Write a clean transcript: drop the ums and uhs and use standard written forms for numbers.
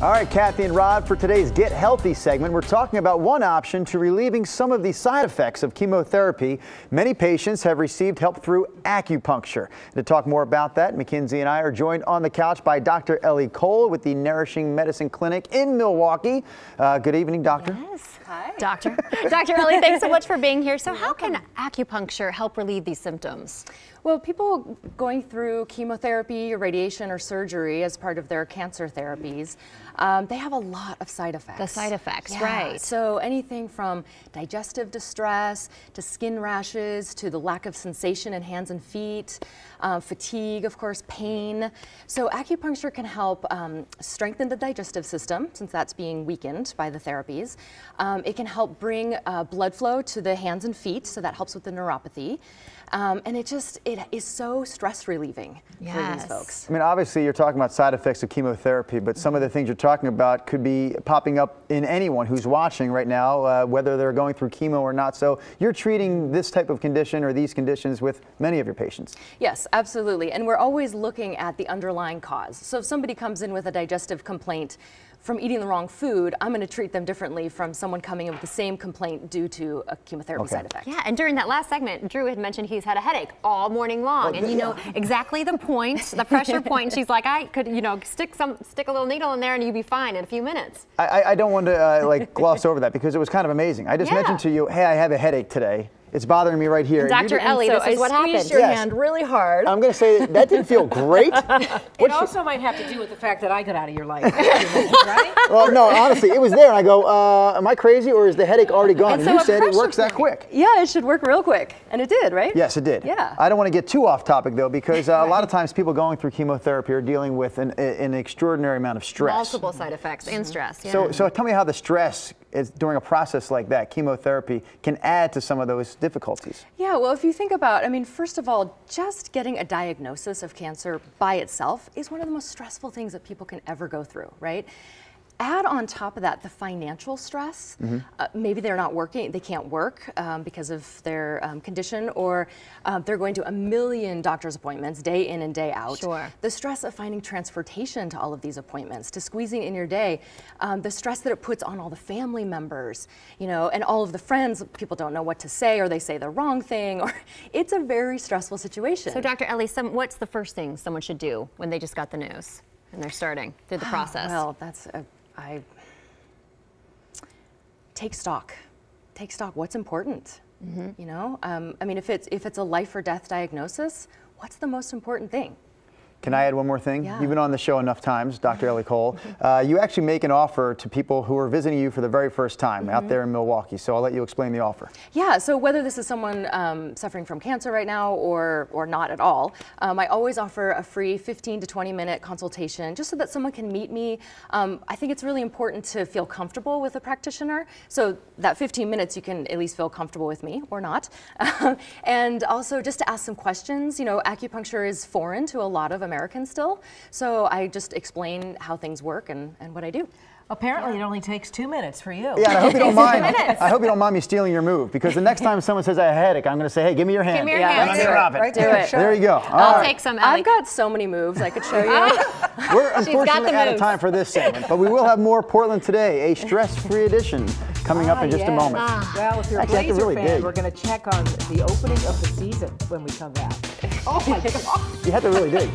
All right, Kathy and Rod, for today's Get Healthy segment, we're talking about one option to relieving some of the side effects of chemotherapy. Many patients have received help through acupuncture. To talk more about that, Mackenzie and I are joined on the couch by Dr. Ellie Cole with the Nourishing Medicine Clinic in Milwaukee. Good evening, doctor. Yes. Hi. Dr. Ellie, thanks so much for being here. So how can acupuncture help relieve these symptoms? Well, people going through chemotherapy or radiation or surgery as part of their cancer therapies, they have a lot of side effects. The side effects, yeah. right. So anything from digestive distress to skin rashes to the lack of sensation in hands and feet, fatigue, of course, pain. So acupuncture can help strengthen the digestive system, since that's being weakened by the therapies. It can help bring blood flow to the hands and feet, so that helps with the neuropathy. And it is so stress relieving for these folks. I mean, obviously you're talking about side effects of chemotherapy, but some of the things you're talking about could be popping up in anyone who's watching right now, whether they're going through chemo or not. So you're treating this type of condition or these conditions with many of your patients. Yes, absolutely. And we're always looking at the underlying cause. So if somebody comes in with a digestive complaint from eating the wrong food, I'm going to treat them differently from someone coming in with the same complaint due to a chemotherapy side effect. Yeah, and during that last segment, Drew had mentioned he's had a headache all morning long, and you know exactly the point, the pressure point. And she's like, I could, stick a little needle in there, and you'd be fine in a few minutes. I don't want to like gloss over that because it was kind of amazing. I just mentioned to you, hey, I have a headache today. It's bothering me right here. Dr. Ellie, this is what happened. I squeezed your hand really hard. I'm going to say that didn't feel great. It also might have to do with the fact that I got out of your life. Right? Well, no, honestly, it was there, and I go, am I crazy, or is the headache already gone? And you said it works that quick. Yeah, it should work real quick, and it did, right? Yes, it did. Yeah. I don't want to get too off topic, though, because a lot of times people going through chemotherapy are dealing with an extraordinary amount of stress. Multiple side effects and stress, yeah. So tell me how the stress is during a process like that, chemotherapy, can add to some of those difficulties. Yeah, well, if you think about, first of all, just getting a diagnosis of cancer by itself is one of the most stressful things that people can ever go through, right? Add on top of that the financial stress. Maybe they're not working, they can't work because of their condition, or they're going to a million doctor's appointments day in and day out. Sure. The stress of finding transportation to all of these appointments, to squeezing in your day, the stress that it puts on all the family members, and all of the friends. People don't know what to say, or they say the wrong thing, or it's a very stressful situation. So Dr. Ellie, what's the first thing someone should do when they just got the news and they're starting through the process? Well, take stock. Take stock. What's important? If it's a life or death diagnosis, what's the most important thing? Can I add one more thing? Yeah. You've been on the show enough times, Dr. Ellie Cole. You actually make an offer to people who are visiting you for the very first time out there in Milwaukee. So I'll let you explain the offer. Yeah, so whether this is someone suffering from cancer right now or not at all, I always offer a free 15 to 20-minute consultation just so that someone can meet me. I think it's really important to feel comfortable with a practitioner. So that 15 minutes you can at least feel comfortable with me or not. And also just to ask some questions. Acupuncture is foreign to a lot of Americans still, so I just explain how things work and what I do. Apparently, it only takes 2 minutes for you. Yeah, and I hope you don't mind. I hope you don't mind me stealing your move, because the next time someone says I have a headache, I'm going to say, hey, give me your hand. Give me your hand. Let me drop it. Right Do it. There you go. I'll take some, Ellie. I've got so many moves I could show you. We're unfortunately out of time for this segment, but we will have more Portland Today, a stress-free edition, coming up in just a moment. Well, if you're a Actually, Blazer really fan, dig. we're going to check on the opening of the season when we come back. Oh my God. You had to really dig.